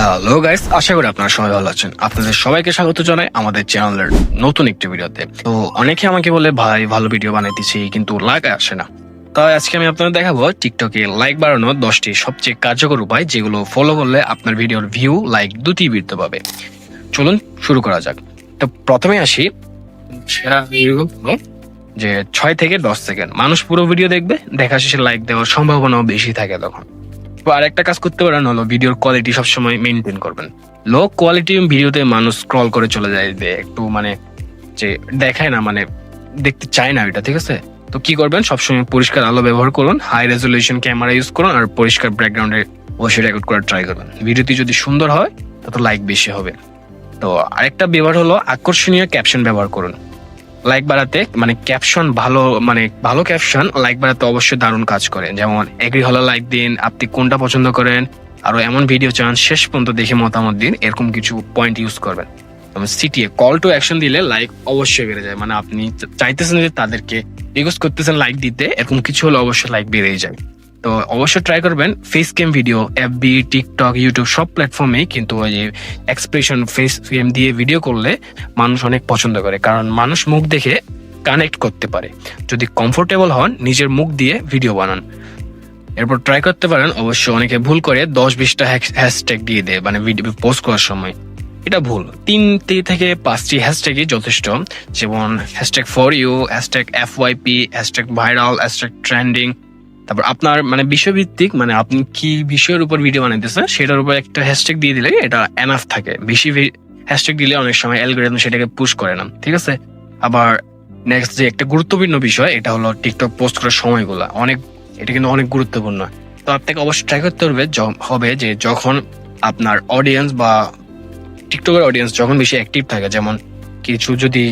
Hello guys, আশা করি আপনারা সবাই ভালো আছেন। আপনাদের সবাইকে স্বাগত জানাই আমাদের চ্যানেলের নতুন একটি ভিডিওতে। তো অনেকে আমাকে বলে ভাই ভালো ভিডিও বানাইতেছি কিন্তু লাইক আসে না। তাই আজকে আমি আপনাদের দেখাবো টিকটকে লাইক বাড়ানোর 10টি সবচেয়ে কার্যকর উপায়, যেগুলো ফলো করলে আপনার ভিডিওর ভিউ লাইক দুটি বৃদ্ধি পাবে। চলুন শুরু করা যাক। তো প্রথমে আসি যে 6 থেকে 10 সেকেন্ড মানুষ পুরো ভিডিও দেখবে, দেখা শেষে লাইক দেওয়ার সম্ভাবনাও বেশি থাকে তখন। আর একটা কাজ করতে পারেন হলো ভিডিওর কোয়ালিটি সবসময় মেনটেন করবেন। লো কোয়ালিটি ভিডিওতে মানুষ স্ক্রল করে চলে যায়, যে একটু মানে যে দেখায় না, মানে দেখতে চায় না এটা, ঠিক আছে? তো কি করবেন, সবসময় পরিষ্কার আলো ব্যবহার করুন, হাই রেজলিউশন ক্যামেরা ইউজ করুন, আর পরিষ্কার ব্যাকগ্রাউন্ডে অবশ্যই রেকর্ড করার ট্রাই করবেন। ভিডিওটি যদি সুন্দর হয় তত লাইক বেশি হবে। তো আরেকটা ব্যবহার হলো আকর্ষণীয় ক্যাপশন ব্যবহার করুন। লাইক বাড়াতে মানে ক্যাপশন ভালো, মানে ভালো ক্যাপশন লাইক বাড়াতে অবশ্যই দারুণ কাজ করে। যেমন এগ্রি হলো লাইক দিন, আপনি কোনটা পছন্দ করেন, আরো এমন ভিডিও চান, শেষ পর্যন্ত দেখে মতামত দিন, এরকম কিছু পয়েন্ট ইউজ করবেন। সিটিএ কল টু অ্যাকশন দিলে লাইক অবশ্যই বেড়ে যায়, মানে আপনি চাইতেছেন যে তাদেরকে রিকোয়েস্ট করতেছেন লাইক দিতে, এরকম কিছু হলে অবশ্যই লাইক বেড়েই যায়। তো অবশ্যই ট্রাই করবেন face cam video, FB, TikTok, YouTube সব প্ল্যাটফর্মে কিন্তু ওই যে এক্সপ্রেশন ফেস ক্যাম দিয়ে ভিডিও করলে মানুষ অনেক পছন্দ করে, কারণ মানুষ মুখ দেখে কানেক্ট করতে পারে। যদি কমফোর্টেবল হন নিজের মুখ দিয়ে ভিডিও বানান। এরপর ট্রাই করতে পারেন, অবশ্য অনেকে ভুল করে 10-20টা হ্যাশট্যাগ দিয়ে দেয় মানে ভিডিও পোস্ট করার সময়। এটা ভুল, 3টি থেকে 5টি হ্যাশট্যাগই যথেষ্ট। যেমন hashtag for you, hashtag FYP, hashtag viral, hashtag trending. তারপর আপনার মানে বিষয়ভিত্তিক, মানে আপনি কি বিষয়ের উপর ভিডিও বানাইতেছেন সেটার উপর একটা হ্যাশট্যাগ দিয়ে দিলে এটা এনাফ থাকে। বেশি হ্যাশট্যাগ দিলে অনেক সময় অ্যালগরিদম সেটাকে পুশ করে না, ঠিক আছে? আবার নেক্সট যে একটা গুরুত্বপূর্ণ বিষয়, এটা হলো টিকটক পোস্ট করার সময়গুলো এটা কিন্তু অনেক গুরুত্বপূর্ণ। তো আপনাকে অবশ্যই ট্রাই করতে হবে যে যখন আপনার অডিয়েন্স বা টিকটকের অডিয়েন্স যখন বেশি অ্যাক্টিভ থাকে, যেমন কিছু যদি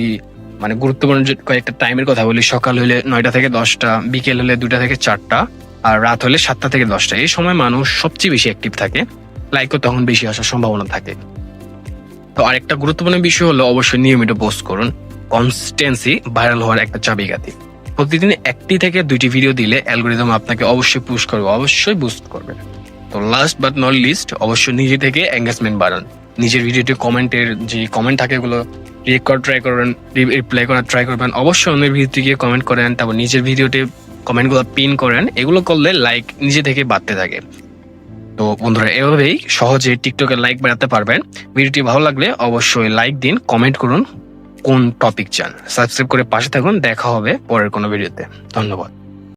মানে গুরুত্বপূর্ণ কয়েকটা টাইমের কথা বলি, সকাল হলে 9টা থেকে 10টা, বিকেল হলে 2টা থেকে 4টা, আর রাত হলে 7টা থেকে 10টা। এই সময় মানুষ সবচেয়ে বেশি অ্যাক্টিভ থাকে, লাইকও তখন বেশি আসার সম্ভাবনা থাকে। তো আরেকটা গুরুত্বপূর্ণ বিষয় হলো অবশ্যই নিয়মিত পোস্ট করুন। কনসিস্টেন্সি ভাইরাল হওয়ার একটা চাবিকাঠি। প্রতিদিন 1টি থেকে 2টি ভিডিও দিলে অ্যালগরিদম আপনাকে অবশ্যই পুশ করবে, অবশ্যই বুস্ট করবে। তো লাস্ট বাট নট লিস্ট, অবশ্যই নিজে থেকে এঙ্গেজমেন্ট বাড়ান। নিজের ভিডিওতে কমেন্টের যে কমেন্ট থাকে এগুলো ট্রাই করবেন, রিপ্লাই করার ট্রাই করবেন। অবশ্যই অন্যের ভিডিওতে গিয়ে কমেন্ট করেন, তারপর নিজের ভিডিওতে কমেন্টগুলো পিন করেন। এগুলো করলে লাইক নিজে থেকে বাড়তে থাকে। তো বন্ধুরা, এভাবেই সহজে টিকটকে লাইক বাড়াতে পারবেন। ভিডিওটি ভালো লাগলে অবশ্যই লাইক দিন, কমেন্ট করুন কোন টপিক চান, সাবস্ক্রাইব করে পাশে থাকুন। দেখা হবে পরের কোনো ভিডিওতে। ধন্যবাদ।